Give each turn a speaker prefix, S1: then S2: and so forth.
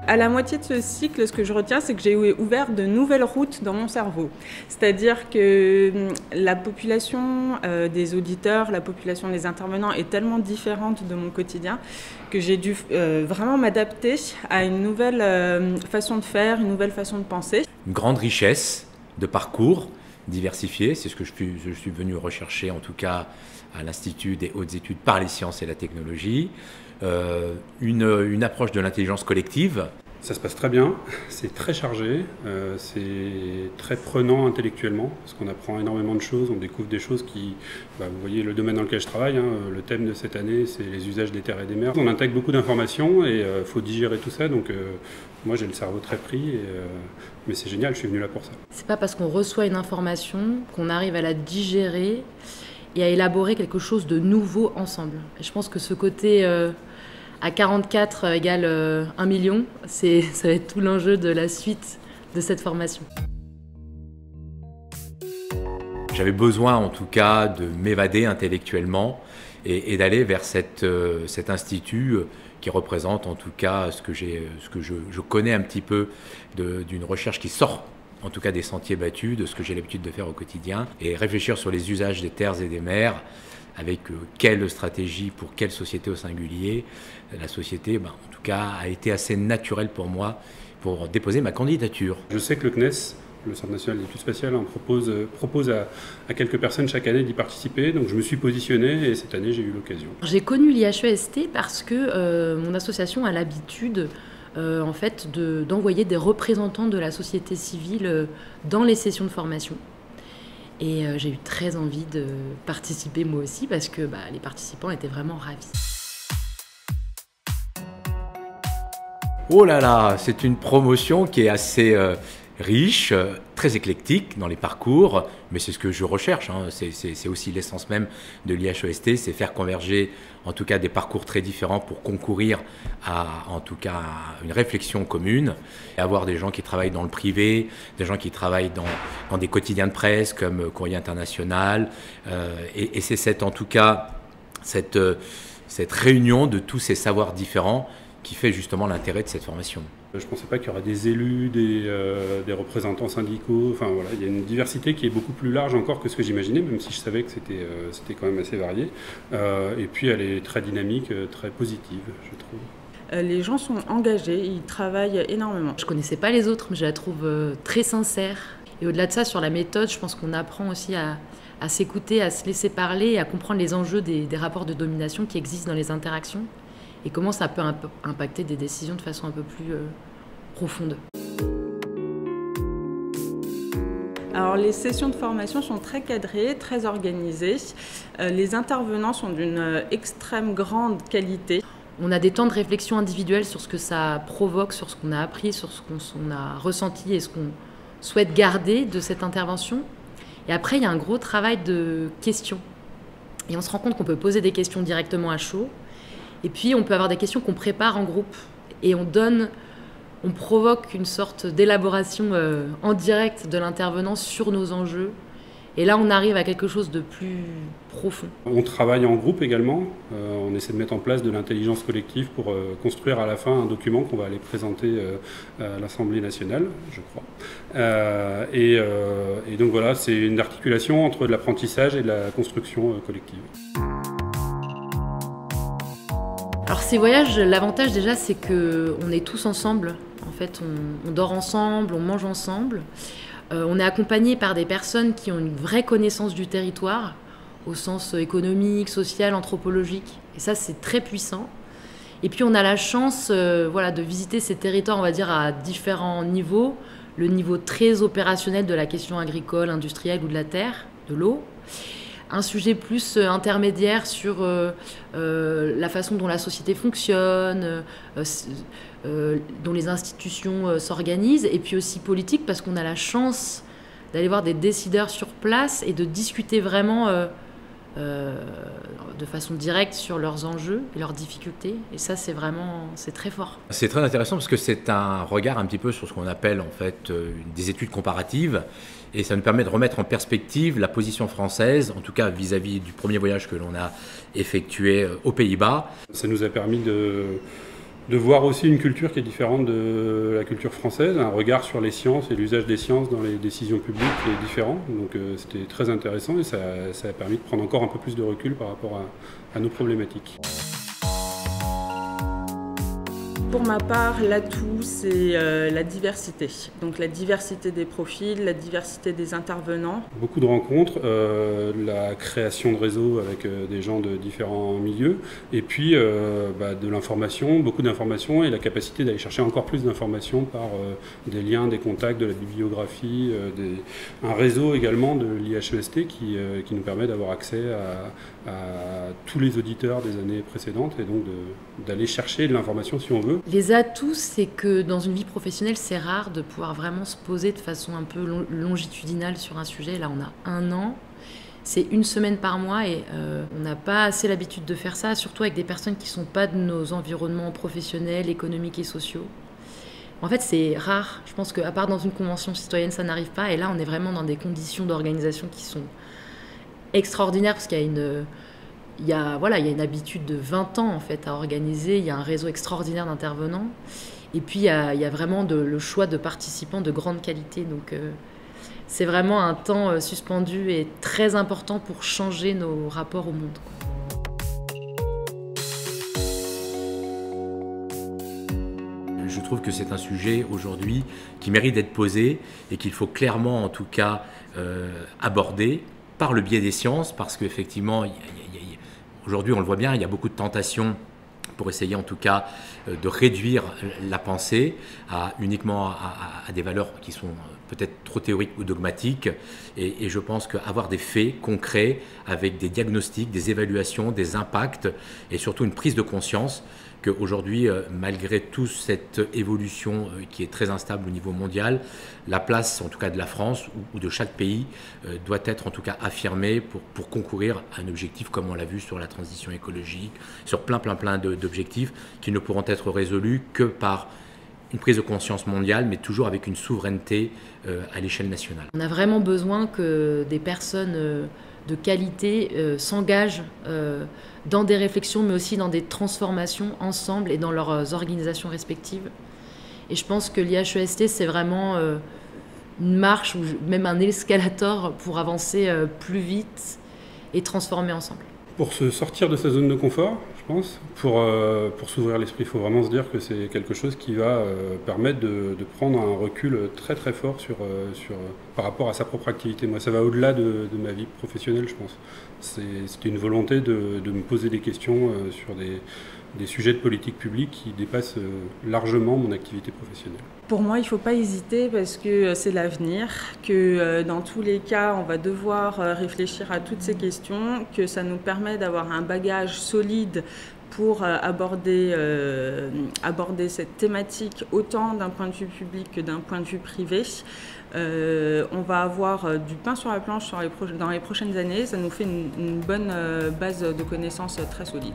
S1: À la moitié de ce cycle, ce que je retiens, c'est que j'ai ouvert de nouvelles routes dans mon cerveau. C'est-à-dire que la population des auditeurs, la population des intervenants est tellement différente de mon quotidien que j'ai dû vraiment m'adapter à une nouvelle façon de faire, une nouvelle façon de penser.
S2: Une grande richesse de parcours diversifié, c'est ce que je suis venu rechercher en tout cas à l'Institut des hautes études par les sciences et la technologie. Une approche de l'intelligence collective.
S3: Ça se passe très bien, c'est très chargé, c'est très prenant intellectuellement, parce qu'on apprend énormément de choses, on découvre des choses qui... vous voyez le domaine dans lequel je travaille, le thème de cette année c'est les usages des terres et des mers. On intègre beaucoup d'informations et il faut digérer tout ça, donc moi j'ai le cerveau très pris, mais c'est génial, je suis venu là pour ça.
S4: C'est pas parce qu'on reçoit une information qu'on arrive à la digérer et à élaborer quelque chose de nouveau ensemble. Et je pense que ce côté... à 44 égale 1 million, ça va être tout l'enjeu de la suite de cette formation.
S2: J'avais besoin en tout cas de m'évader intellectuellement et d'aller vers cet institut qui représente en tout cas ce que je connais un petit peu d'une recherche qui sort en tout cas des sentiers battus, de ce que j'ai l'habitude de faire au quotidien, et réfléchir sur les usages des terres et des mers, avec quelle stratégie pour quelle société au singulier. La société, en tout cas, a été assez naturelle pour moi pour déposer ma candidature.
S3: Je sais que le CNES, le Centre national d'études spatiales, propose à quelques personnes chaque année d'y participer, donc je me suis positionné et cette année j'ai eu l'occasion.
S4: J'ai connu l'IHEST parce que mon association a l'habitude en fait, d'envoyer des représentants de la société civile dans les sessions de formation. Et j'ai eu très envie de participer moi aussi parce que les participants étaient vraiment ravis.
S2: Oh là là, c'est une promotion qui est assez riche, très éclectique dans les parcours, mais c'est ce que je recherche, c'est aussi l'essence même de l'IHEST, c'est faire converger en tout cas des parcours très différents pour concourir à en tout cas une réflexion commune, et avoir des gens qui travaillent dans le privé, des gens qui travaillent dans des quotidiens de presse comme Courrier International, et c'est en tout cas cette réunion de tous ces savoirs différents qui fait justement l'intérêt de cette formation.
S3: Je ne pensais pas qu'il y aurait des élus, des représentants syndicaux, enfin voilà, il y a une diversité qui est beaucoup plus large encore que ce que j'imaginais, même si je savais que c'était quand même assez varié. Et puis elle est très dynamique, très positive, je trouve.
S1: Les gens sont engagés, ils travaillent énormément.
S4: Je ne connaissais pas les autres, mais je la trouve très sincère. Et au-delà de ça, sur la méthode, je pense qu'on apprend aussi à s'écouter, à se laisser parler et à comprendre les enjeux des rapports de domination qui existent dans les interactions et comment ça peut impacter des décisions de façon un peu plus profonde.
S1: Alors les sessions de formation sont très cadrées, très organisées. Les intervenants sont d'une extrême grande qualité.
S4: On a des temps de réflexion individuelle sur ce que ça provoque, sur ce qu'on a appris, sur ce qu'on a ressenti et ce qu'on souhaite garder de cette intervention. Et après, il y a un gros travail de questions. Et on se rend compte qu'on peut poser des questions directement à chaud. Et puis, on peut avoir des questions qu'on prépare en groupe. Et on provoque une sorte d'élaboration en direct de l'intervenant sur nos enjeux. Et là, on arrive à quelque chose de plus profond.
S3: On travaille en groupe également. On essaie de mettre en place de l'intelligence collective pour construire à la fin un document qu'on va aller présenter à l'Assemblée nationale, je crois. Et donc voilà, c'est une articulation entre l'apprentissage et la construction collective.
S4: Alors ces voyages, l'avantage déjà, c'est qu'on est tous ensemble. En fait, on dort ensemble, on mange ensemble. On est accompagné par des personnes qui ont une vraie connaissance du territoire, au sens économique, social, anthropologique. Et ça, c'est très puissant. Et puis, on a la chance de visiter ces territoires, on va dire, à différents niveaux. Le niveau très opérationnel de la question agricole, industrielle ou de la terre, de l'eau. Un sujet plus intermédiaire sur la façon dont la société fonctionne, dont les institutions s'organisent, et puis aussi politique, parce qu'on a la chance d'aller voir des décideurs sur place et de discuter vraiment de façon directe sur leurs enjeux et leurs difficultés. Et ça, c'est très fort.
S2: C'est très intéressant parce que c'est un regard un petit peu sur ce qu'on appelle en fait des études comparatives. Et ça nous permet de remettre en perspective la position française, en tout cas vis-à-vis du premier voyage que l'on a effectué aux Pays-Bas.
S3: Ça nous a permis de voir aussi une culture qui est différente de la culture française, un regard sur les sciences et l'usage des sciences dans les décisions publiques qui est différent. Donc c'était très intéressant et ça a permis de prendre encore un peu plus de recul par rapport à nos problématiques.
S1: Pour ma part, l'atout, c'est la diversité. Donc la diversité des profils, la diversité des intervenants.
S3: Beaucoup de rencontres, la création de réseaux avec des gens de différents milieux, et puis de l'information, beaucoup d'informations, et la capacité d'aller chercher encore plus d'informations par des liens, des contacts, de la bibliographie, un réseau également de l'IHEST qui nous permet d'avoir accès à tous les auditeurs des années précédentes, et donc d'aller chercher de l'information si on veut.
S4: Les atouts, c'est que dans une vie professionnelle, c'est rare de pouvoir vraiment se poser de façon un peu longitudinale sur un sujet. Là, on a 1 an, c'est 1 semaine par mois et on n'a pas assez l'habitude de faire ça, surtout avec des personnes qui ne sont pas de nos environnements professionnels, économiques et sociaux. En fait, c'est rare. Je pense qu'à part dans une convention citoyenne, ça n'arrive pas. Et là, on est vraiment dans des conditions d'organisation qui sont extraordinaires parce qu'il y a il y a une habitude de 20 ans en fait, à organiser, il y a un réseau extraordinaire d'intervenants, et puis il y a vraiment le choix de participants de grande qualité. Donc c'est vraiment un temps suspendu et très important pour changer nos rapports au monde.
S2: Je trouve que c'est un sujet aujourd'hui qui mérite d'être posé et qu'il faut clairement en tout cas aborder par le biais des sciences, parce qu'effectivement, aujourd'hui, on le voit bien, il y a beaucoup de tentations pour essayer en tout cas de réduire la pensée uniquement à des valeurs qui sont peut-être trop théoriques ou dogmatiques. Et je pense qu'avoir des faits concrets avec des diagnostics, des évaluations, des impacts et surtout une prise de conscience qu'aujourd'hui, malgré toute cette évolution qui est très instable au niveau mondial, la place en tout cas de la France ou de chaque pays doit être en tout cas affirmée pour concourir à un objectif comme on l'a vu sur la transition écologique, sur plein d'objectifs qui ne pourront être résolus que par une prise de conscience mondiale, mais toujours avec une souveraineté à l'échelle nationale.
S4: On a vraiment besoin que des personnes de qualité s'engagent dans des réflexions, mais aussi dans des transformations ensemble et dans leurs organisations respectives. Et je pense que l'IHEST, c'est vraiment une marche ou même un escalator pour avancer plus vite et transformer ensemble.
S3: Pour se sortir de sa zone de confort, je pense, pour s'ouvrir l'esprit, il faut vraiment se dire que c'est quelque chose qui va permettre de prendre un recul très très fort par rapport à sa propre activité. Moi, ça va au-delà de ma vie professionnelle, je pense. C'était une volonté de me poser des questions sur des sujets de politique publique qui dépassent largement mon activité professionnelle.
S1: Pour moi, il ne faut pas hésiter parce que c'est l'avenir, que dans tous les cas, on va devoir réfléchir à toutes ces questions, que ça nous permet d'avoir un bagage solide pour aborder cette thématique autant d'un point de vue public que d'un point de vue privé. On va avoir du pain sur la planche dans les prochaines années. Ça nous fait une bonne base de connaissances très solide.